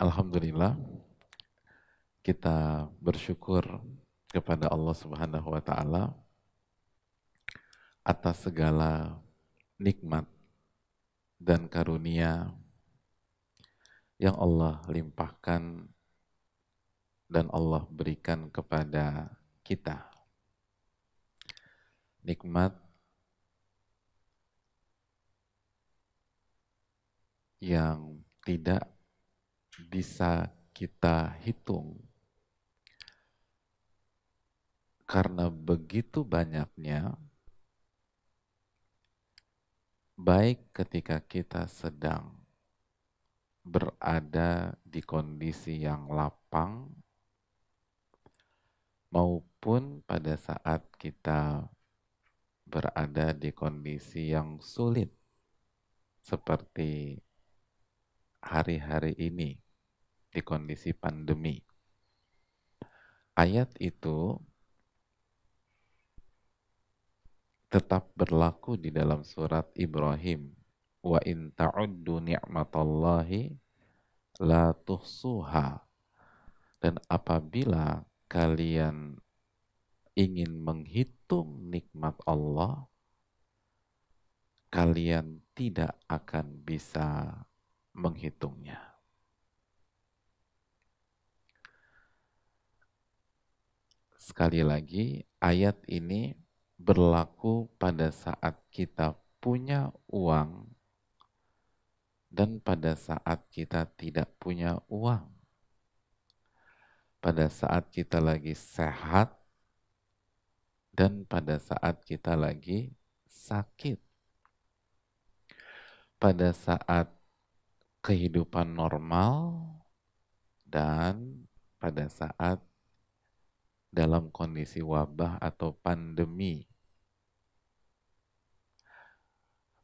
Alhamdulillah, kita bersyukur kepada Allah Subhanahu wa Ta'ala atas segala nikmat dan karunia yang Allah limpahkan dan Allah berikan kepada kita. Nikmat yang tidak bisa kita hitung karena begitu banyaknya, baik ketika kita sedang berada di kondisi yang lapang maupun pada saat kita berada di kondisi yang sulit seperti hari-hari ini di kondisi pandemi. Ayat itu tetap berlaku di dalam surat Ibrahim. Wa in ta'uddu ni'matallahi la tuhsuha. Dan apabila kalian ingin menghitung nikmat Allah, kalian tidak akan bisa menghitungnya. Sekali lagi, ayat ini berlaku pada saat kita punya uang dan pada saat kita tidak punya uang. Pada saat kita lagi sehat dan pada saat kita lagi sakit. Pada saat kehidupan normal dan pada saat dalam kondisi wabah atau pandemi.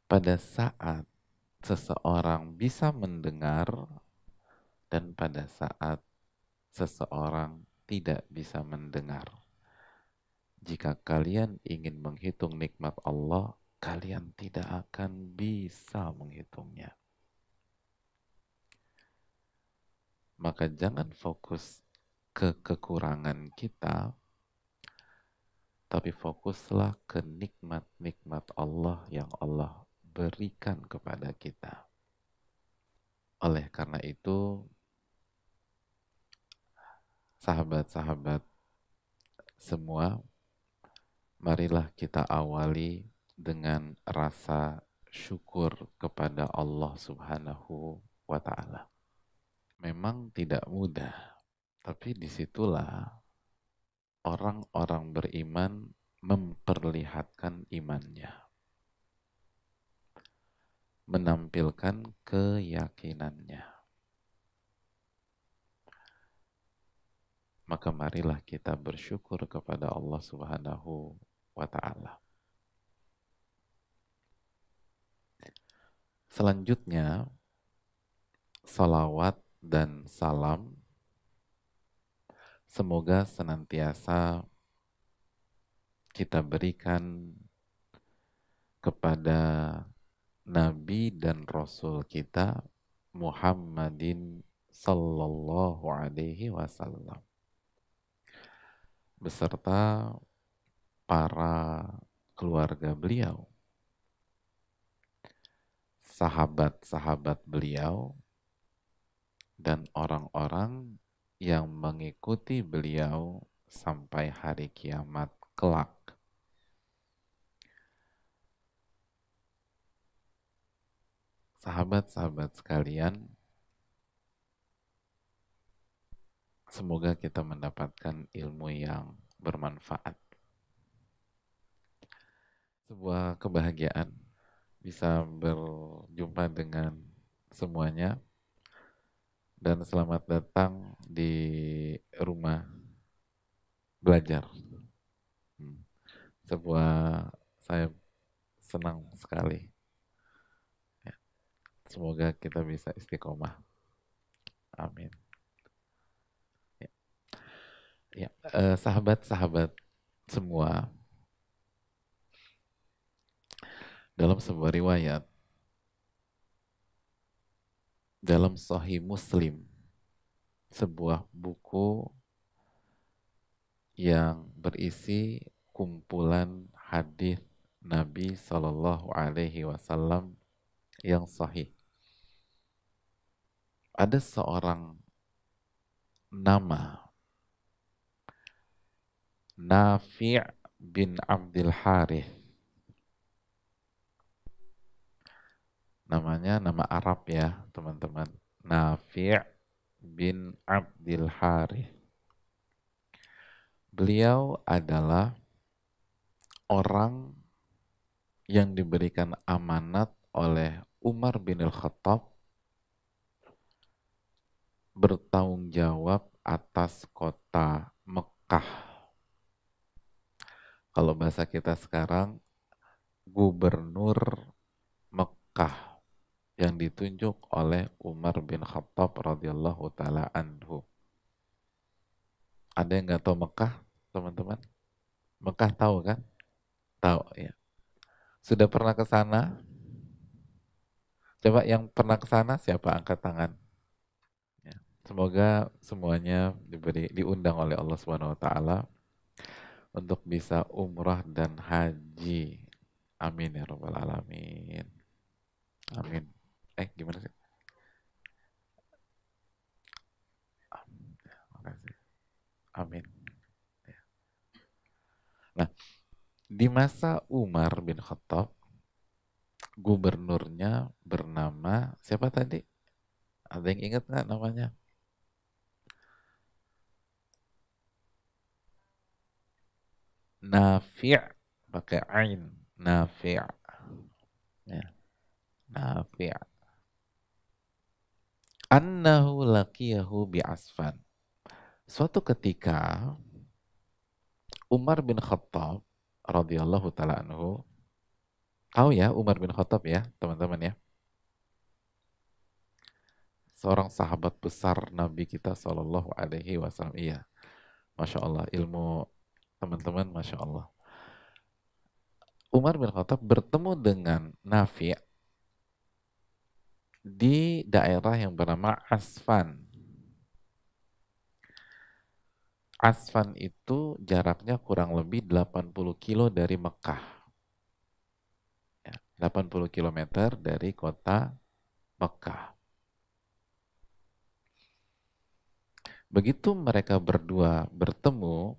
Pada saat seseorang bisa mendengar dan pada saat seseorang tidak bisa mendengar. Jika kalian ingin menghitung nikmat Allah, kalian tidak akan bisa menghitungnya. Maka jangan fokus ke kekurangan kita, tapi fokuslah ke nikmat-nikmat Allah yang Allah berikan kepada kita. Oleh karena itu, sahabat-sahabat semua, marilah kita awali dengan rasa syukur kepada Allah Subhanahu wa Ta'ala. Memang tidak mudah, tapi disitulah orang-orang beriman memperlihatkan imannya, menampilkan keyakinannya. Maka marilah kita bersyukur kepada Allah Subhanahu wa Ta'ala. Selanjutnya, salawat dan salam semoga senantiasa kita berikan kepada Nabi dan Rasul kita Muhammadin sallallahu alaihi wasallam beserta para keluarga beliau, sahabat-sahabat beliau, dan orang-orang yang mengikuti beliau sampai hari kiamat kelak. Sahabat-sahabat sekalian, semoga kita mendapatkan ilmu yang bermanfaat. Sebuah kebahagiaan bisa berjumpa dengan semuanya dan selamat datang di rumah belajar. Saya senang sekali. Semoga kita bisa istiqomah. Amin. Sahabat-sahabat semua, dalam sebuah riwayat dalam Sahih Muslim sebuah buku yang berisi kumpulan hadis Nabi Shallallahu Alaihi Wasallam yang sahih. Ada seorang nama Nafi' bin Abdul Harith. Namanya nama Arab ya teman-teman. Nafi' bin Abdul Harith. Beliau adalah orang yang diberikan amanat oleh Umar bin Al-Khattab bertanggung jawab atas kota Mekah. Kalau bahasa kita sekarang, gubernur Mekah yang ditunjuk oleh Umar bin Khattab radhiyallahu taala anhu. Ada yang nggak tahu Mekah, teman-teman? Mekah tahu kan? Tahu ya. Sudah pernah ke sana? Coba yang pernah ke sana siapa angkat tangan? Ya. Semoga semuanya diundang oleh Allah Subhanahu wa taala untuk bisa umrah dan haji. Amin ya rabbal alamin. Amin. Gimana sih? Makasih. Amin. Nah, di masa Umar bin Khattab, gubernurnya bernama siapa tadi? Ada yang ingat nggak namanya? Nafi' pakai ain. Nafi'. Ya, Nafi'. Annahu laqiyahu bi Asfan. Suatu ketika Umar bin Khattab radhiyallahu taala anhu, tahu ya Umar bin Khattab ya, teman-teman ya. Seorang sahabat besar Nabi kita Shallallahu alaihi wasallam. Iya. Masya Allah, ilmu teman-teman Masya Allah. Umar bin Khattab bertemu dengan Nafi' di daerah yang bernama Asfan. Asfan itu jaraknya kurang lebih 80 kilo dari Mekah. Ya, 80 kilometer dari kota Mekah. Begitu mereka berdua bertemu,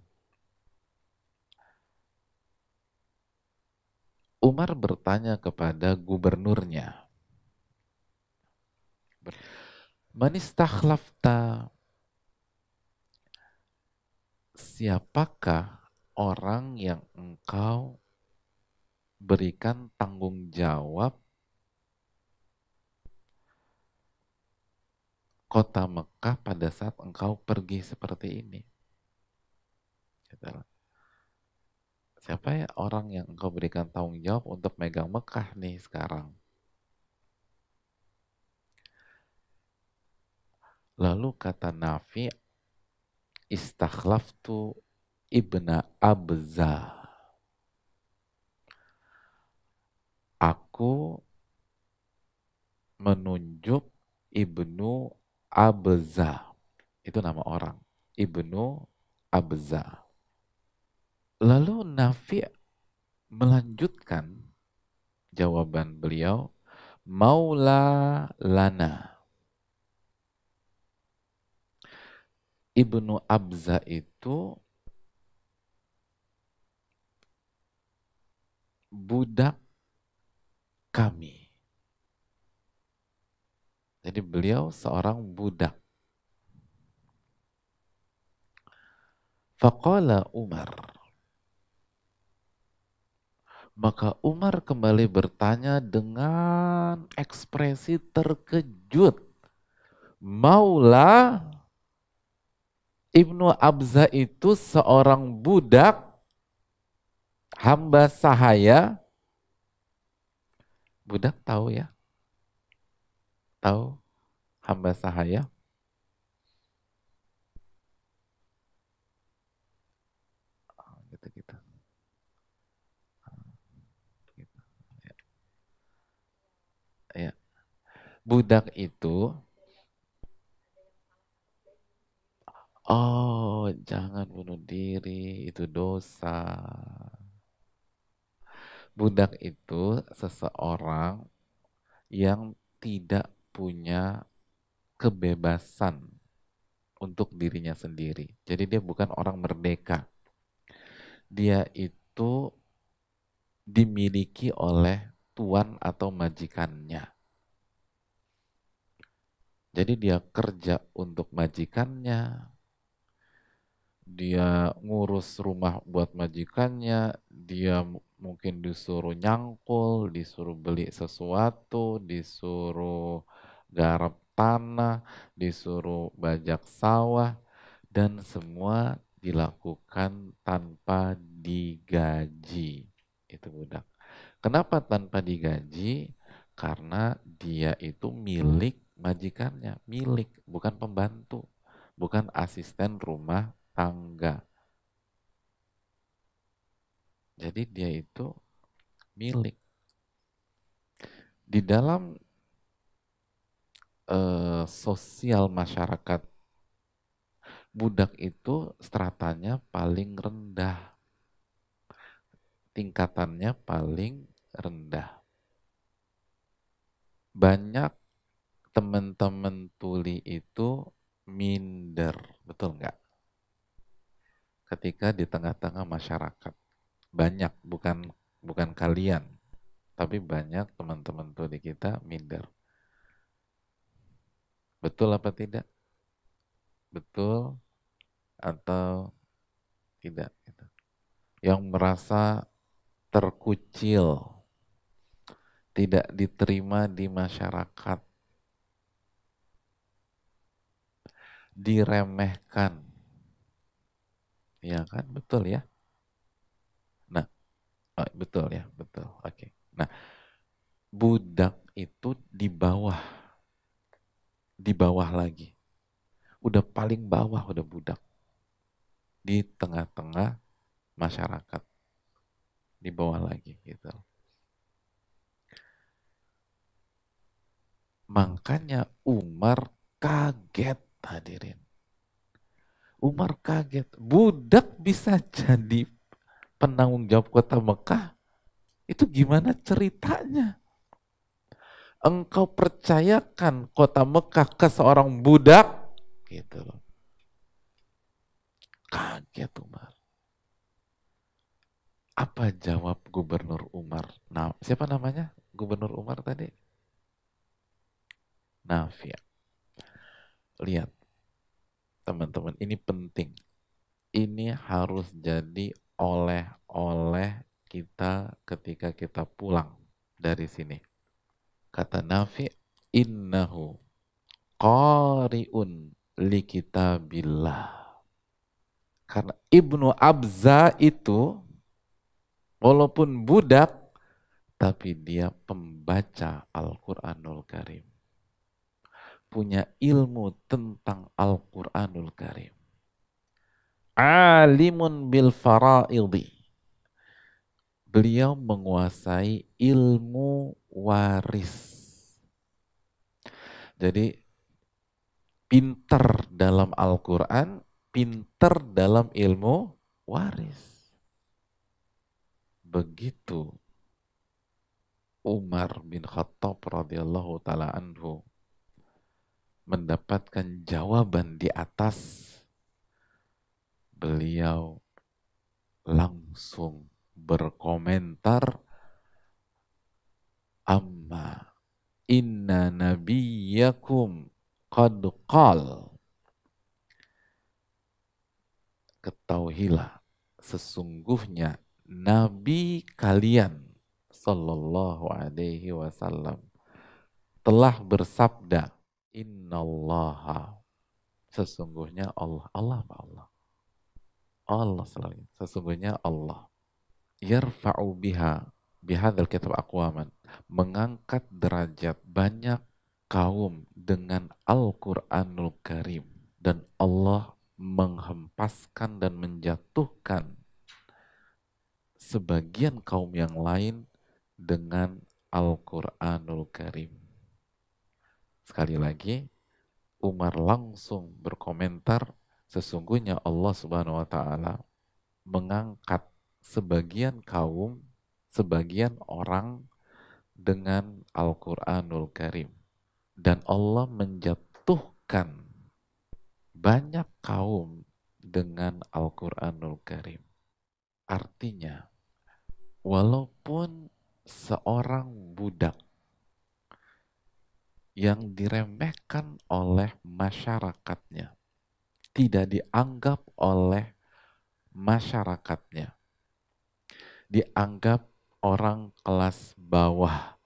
Umar bertanya kepada gubernurnya, "Man istakhlafta?" Siapakah orang yang engkau berikan tanggung jawab kota Mekah pada saat engkau pergi seperti ini? Gitu. Siapa ya orang yang engkau berikan tanggung jawab untuk megang Mekah nih sekarang? Lalu kata Nafi, istakhlaftu ibna Abza. Aku menunjuk Ibnu Abza. Itu nama orang. Ibnu Abza. Lalu Nafi melanjutkan jawaban beliau, Maula lana. Ibnu Abza itu budak kami. Jadi beliau seorang budak. Faqala Umar. Maka Umar kembali bertanya dengan ekspresi terkejut. Maula Ibnu Abza itu seorang budak, hamba sahaya. Budak tahu ya? Tahu hamba sahaya? Gitu-gitu. Gitu. Ya. Ya. Budak itu Oh, jangan bunuh diri, itu dosa. Budak itu seseorang yang tidak punya kebebasan untuk dirinya sendiri. Jadi dia bukan orang merdeka. Dia itu dimiliki oleh tuan atau majikannya. Jadi dia kerja untuk majikannya, dia ngurus rumah buat majikannya, dia mungkin disuruh nyangkul, disuruh beli sesuatu, disuruh garap tanah, disuruh bajak sawah, dan semua dilakukan tanpa digaji. Itu budak. Kenapa tanpa digaji? Karena dia itu milik majikannya, milik, bukan pembantu, bukan asisten rumah tangga. Jadi dia itu milik. Di dalam sosial masyarakat, budak itu stratanya paling rendah, tingkatannya paling rendah. Banyak teman-teman tuli itu minder, betul nggak? Ketika di tengah-tengah masyarakat. Banyak, bukan bukan kalian, tapi banyak teman-teman tuli kita minder. Betul apa tidak? Betul atau tidak? Gitu. Yang merasa terkucil, tidak diterima di masyarakat, diremehkan. Ya kan? Betul ya? Nah, oh, betul ya, betul. Oke. Nah, budak itu di bawah lagi. Udah paling bawah udah budak di tengah-tengah masyarakat, di bawah lagi gitu. Makanya Umar kaget, hadirin. Umar kaget, budak bisa jadi penanggung jawab kota Mekah. Itu gimana ceritanya? Engkau percayakan kota Mekah ke seorang budak? Gitu loh. Kaget Umar. Apa jawab Gubernur Umar? Nah, siapa namanya? Gubernur Umar tadi? Nafi'. Lihat, teman-teman, ini penting. Ini harus jadi oleh-oleh kita ketika kita pulang dari sini. Kata Nafi', innahu qari'un li kitabillah. Karena Ibnu Abza itu walaupun budak, tapi dia pembaca Al-Quranul Karim. Punya ilmu tentang Al-Quranul Karim. Alimun bil faraidi. Beliau menguasai ilmu waris. Jadi pinter dalam Al-Quran, pinter dalam ilmu waris. Begitu Umar bin Khattab radhiyallahu taala anhu mendapatkan jawaban di atas, beliau langsung berkomentar, amma inna nabiyakum qad qal. Ketahuilah, sesungguhnya Nabi kalian Sallallahu Alaihi Wasallam telah bersabda, Innallaha, sesungguhnya Allah, Allah apa Allah? Allah selalu, sesungguhnya Allah, yarfa'u bihadzal kitab aqwaman, mengangkat derajat banyak kaum dengan Al-Quranul Karim, dan Allah menghempaskan dan menjatuhkan sebagian kaum yang lain dengan Al-Quranul Karim. Sekali lagi, Umar langsung berkomentar, Sesungguhnya Allah Subhanahu wa taala mengangkat sebagian kaum, sebagian orang dengan Al-Qur'anul Karim, dan Allah menjatuhkan banyak kaum dengan Al-Quranul Karim. Artinya, walaupun seorang budak yang diremehkan oleh masyarakatnya, tidak dianggap oleh masyarakatnya, dianggap orang kelas bawah,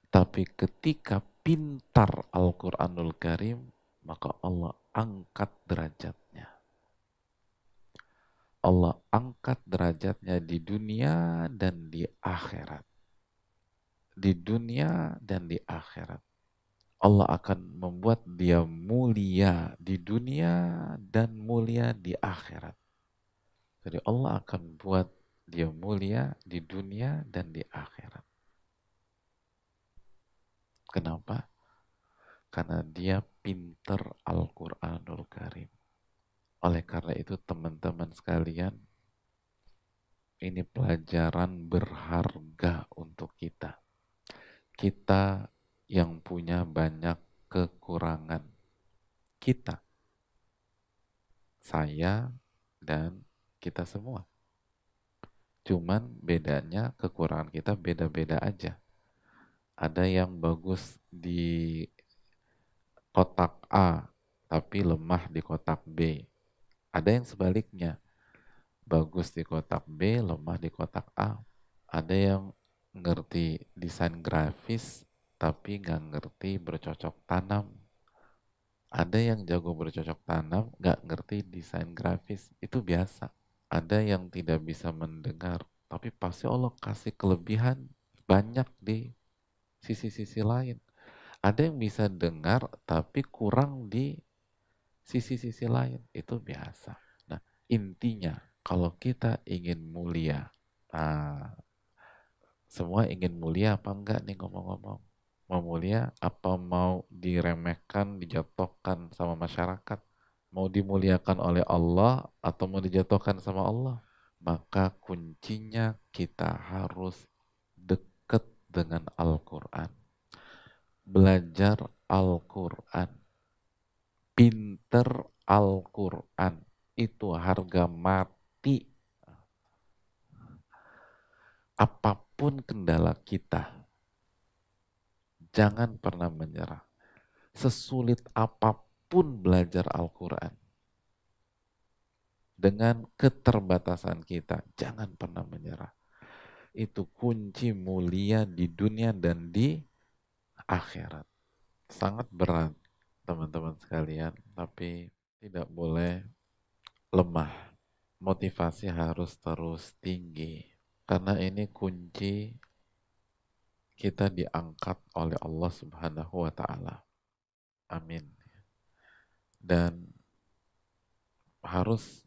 tapi ketika pintar Al-Quranul Karim, maka Allah angkat derajatnya. Allah angkat derajatnya di dunia dan di akhirat. Di dunia dan di akhirat. Allah akan membuat dia mulia di dunia dan mulia di akhirat. Jadi Allah akan buat dia mulia di dunia dan di akhirat. Kenapa? Karena dia pinter Al-Quranul Karim. Oleh karena itu teman-teman sekalian, ini pelajaran berharga untuk kita. Kita yang punya banyak kekurangan. Kita, saya, dan kita semua. Cuman bedanya kekurangan kita beda-beda aja. Ada yang bagus di kotak A, tapi lemah di kotak B. Ada yang sebaliknya, bagus di kotak B, lemah di kotak A. Ada yang ngerti desain grafis, tapi nggak ngerti bercocok tanam. Ada yang jago bercocok tanam, nggak ngerti desain grafis. Itu biasa. Ada yang tidak bisa mendengar, tapi pasti Allah kasih kelebihan banyak di sisi-sisi lain. Ada yang bisa dengar, tapi kurang di sisi-sisi lain. Itu biasa. Nah, intinya, kalau kita ingin mulia, nah, semua ingin mulia apa enggak nih ngomong-ngomong? Mau mulia apa mau diremehkan, dijatuhkan sama masyarakat? Mau dimuliakan oleh Allah atau mau dijatuhkan sama Allah? Maka kuncinya kita harus dekat dengan Al-Quran. Belajar Al-Quran. Pinter Al-Quran. Itu harga mati. Apapun kendala kita, jangan pernah menyerah. Sesulit apapun belajar Al-Quran, dengan keterbatasan kita, jangan pernah menyerah. Itu kunci mulia di dunia dan di akhirat. Sangat berat, teman-teman sekalian, tapi tidak boleh lemah. Motivasi harus terus tinggi. Karena ini kunci kita diangkat oleh Allah Subhanahu wa Ta'ala. Amin. Dan harus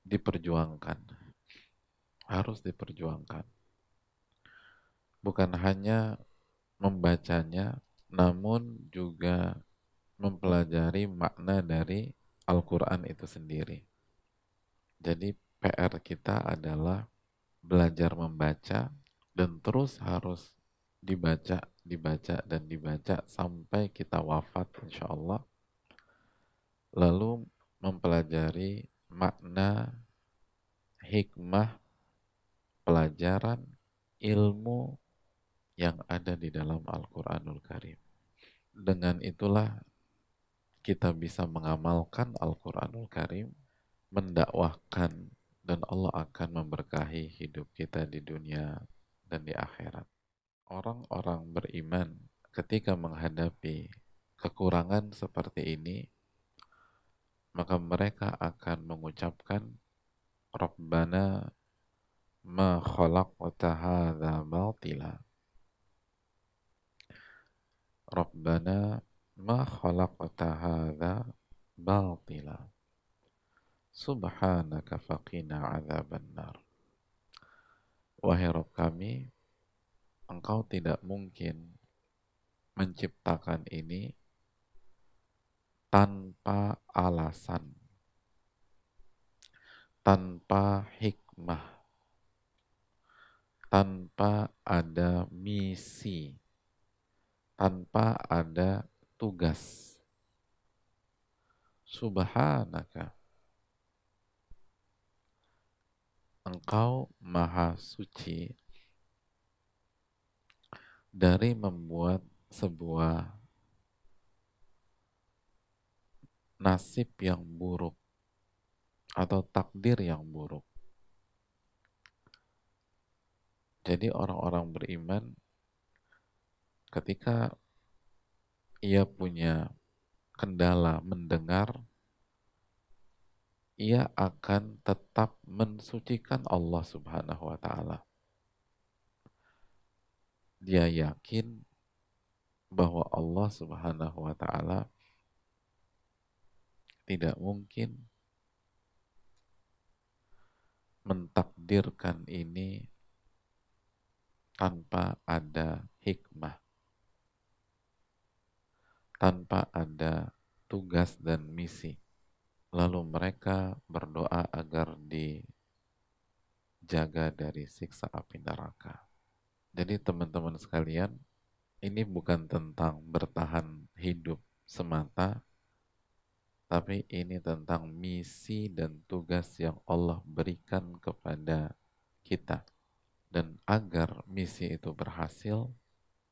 diperjuangkan. Harus diperjuangkan. Bukan hanya membacanya, namun juga mempelajari makna dari Al-Quran itu sendiri. Jadi PR kita adalah belajar membaca dan terus harus dibaca, dibaca, dan dibaca sampai kita wafat insya Allah. Lalu mempelajari makna, hikmah, pelajaran, ilmu yang ada di dalam Al-Quranul Karim. Dengan itulah kita bisa mengamalkan Al-Quranul Karim, mendakwahkan, dan Allah akan memberkahi hidup kita di dunia dan di akhirat. Orang-orang beriman ketika menghadapi kekurangan seperti ini, maka mereka akan mengucapkan Rabbana ma khalaqta hadza batila. Rabbana ma khalaqta hadza batila. Subhanaka faqina adzabannar. Wahai Rabb kami, Engkau tidak mungkin menciptakan ini tanpa tanpa alasan, tanpa hikmah, tanpa ada misi, tanpa ada tugas. Subhanaka, Engkau maha suci dari membuat sebuah nasib yang buruk atau takdir yang buruk. Jadi orang-orang beriman ketika ia punya kendala mendengar, ia akan tetap mensucikan Allah Subhanahu wa taala. Dia yakin bahwa Allah Subhanahu wa taala tidak mungkin mentakdirkan ini tanpa ada hikmah, tanpa ada tugas dan misi. Lalu mereka berdoa agar dijaga dari siksa api neraka. Jadi teman-teman sekalian, ini bukan tentang bertahan hidup semata, tapi ini tentang misi dan tugas yang Allah berikan kepada kita. Dan agar misi itu berhasil,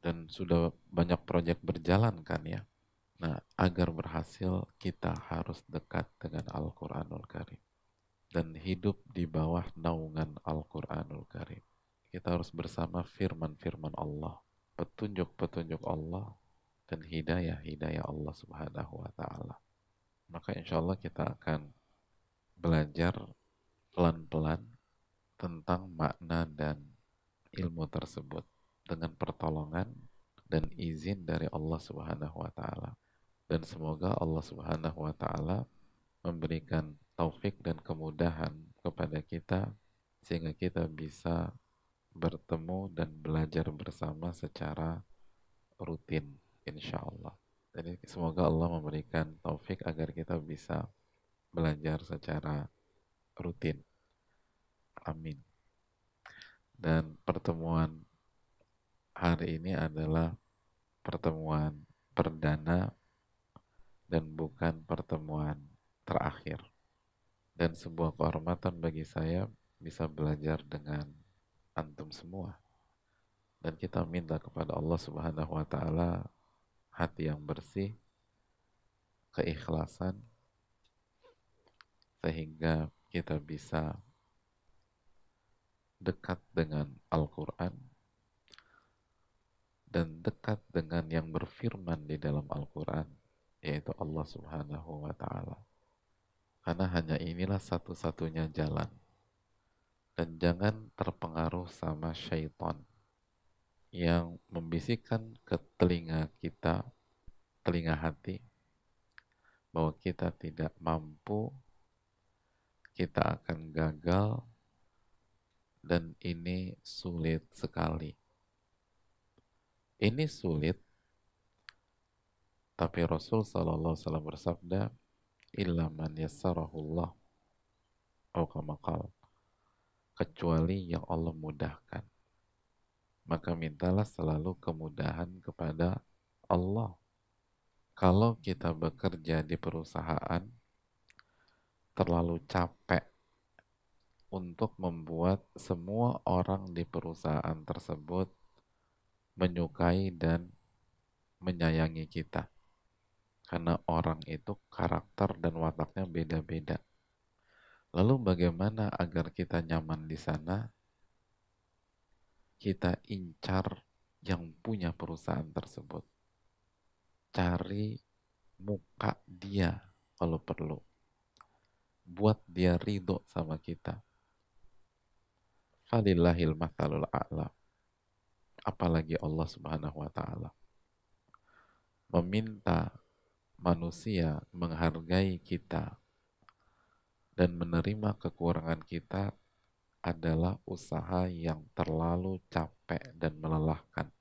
dan sudah banyak proyek berjalan kan ya. Nah, agar berhasil kita harus dekat dengan Al-Quranul Karim dan hidup di bawah naungan Al-Quranul Karim. Kita harus bersama firman-firman Allah, petunjuk-petunjuk Allah, dan hidayah-hidayah Allah Subhanahu wa Ta'ala. Maka insya Allah kita akan belajar pelan-pelan tentang makna dan ilmu tersebut dengan pertolongan dan izin dari Allah Subhanahu wa taala. Dan semoga Allah Subhanahu wa taala memberikan taufik dan kemudahan kepada kita sehingga kita bisa bertemu dan belajar bersama secara rutin insya Allah. Jadi semoga Allah memberikan taufik agar kita bisa belajar secara rutin. Amin. Dan pertemuan hari ini adalah pertemuan perdana dan bukan pertemuan terakhir. Dan sebuah kehormatan bagi saya bisa belajar dengan antum semua. Dan kita minta kepada Allah Subhanahu wa taala hati yang bersih, keikhlasan, sehingga kita bisa dekat dengan Al-Quran dan dekat dengan yang berfirman di dalam Al-Quran, yaitu Allah Subhanahu wa ta'ala. Karena hanya inilah satu-satunya jalan. Dan jangan terpengaruh sama syaitan yang membisikkan ke telinga kita, telinga hati, bahwa kita tidak mampu, kita akan gagal, dan ini sulit sekali. Ini sulit, tapi Rasul Sallallahu Alaihi Wasallam bersabda, "Illa man yassarahullah," atau kama qala, kecuali yang Allah mudahkan. Maka mintalah selalu kemudahan kepada Allah. Kalau kita bekerja di perusahaan, terlalu capek untuk membuat semua orang di perusahaan tersebut menyukai dan menyayangi kita. Karena orang itu karakter dan wataknya beda-beda. Lalu bagaimana agar kita nyaman di sana? Kita incar yang punya perusahaan tersebut. Cari muka dia kalau perlu. Buat dia ridho sama kita. Falillahil mathalul a'la. Apalagi Allah Subhanahu wa ta'ala. Meminta manusia menghargai kita dan menerima kekurangan kita adalah usaha yang terlalu capek dan melelahkan.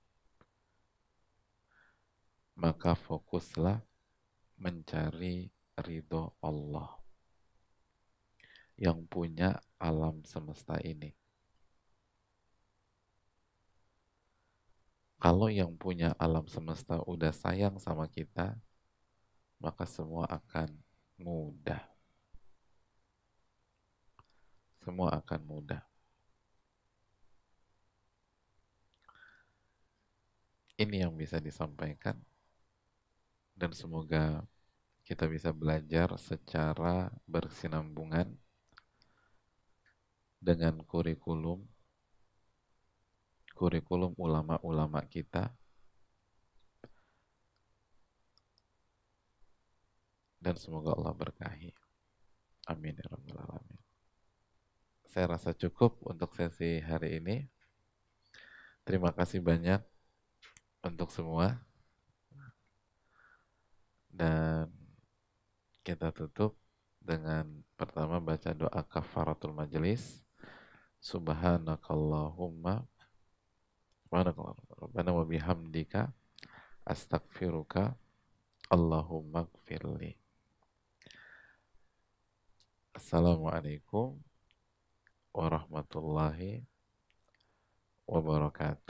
Maka fokuslah mencari ridho Allah yang punya alam semesta ini. Kalau yang punya alam semesta udah sayang sama kita, maka semua akan mudah. Semua akan mudah. Ini yang bisa disampaikan, dan semoga kita bisa belajar secara berkesinambungan dengan kurikulum ulama-ulama kita, dan semoga Allah berkahi. Amin ya rabbal alamin. Saya rasa cukup untuk sesi hari ini. Terima kasih banyak untuk semua, dan kita tutup dengan pertama baca doa kafaratul majelis. Subhanakallahumma Rabbana wa bihamdika astaghfiruka Allahumma gfirli. Assalamualaikum warahmatullahi wabarakatuh.